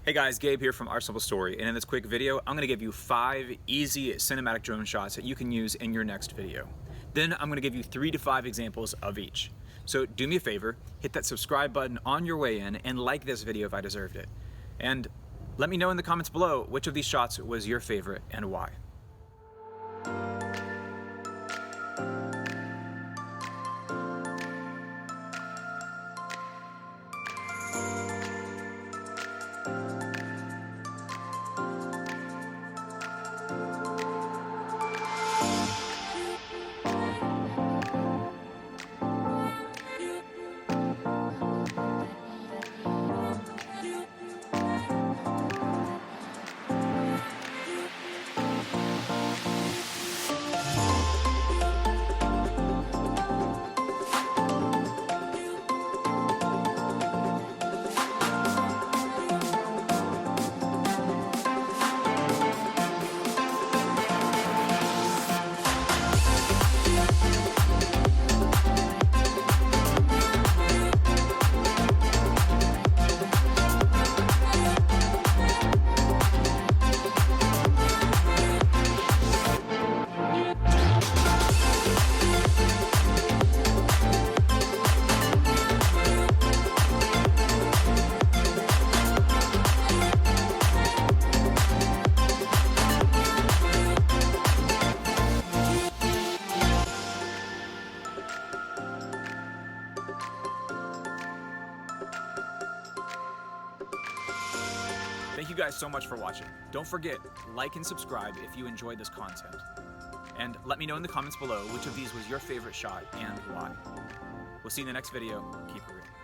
Hey guys, Gabe here from Our Simple Story, and in this quick video, I'm going to give you 5 easy cinematic drone shots that you can use in your next video. Then I'm going to give you 3 to 5 examples of each. So do me a favor, hit that subscribe button on your way in and like this video if I deserved it. And let me know in the comments below which of these shots was your favorite and why. Thank you guys so much for watching. Don't forget, like and subscribe if you enjoyed this content. And let me know in the comments below which of these was your favorite shot and why. We'll see you in the next video. Keep it real.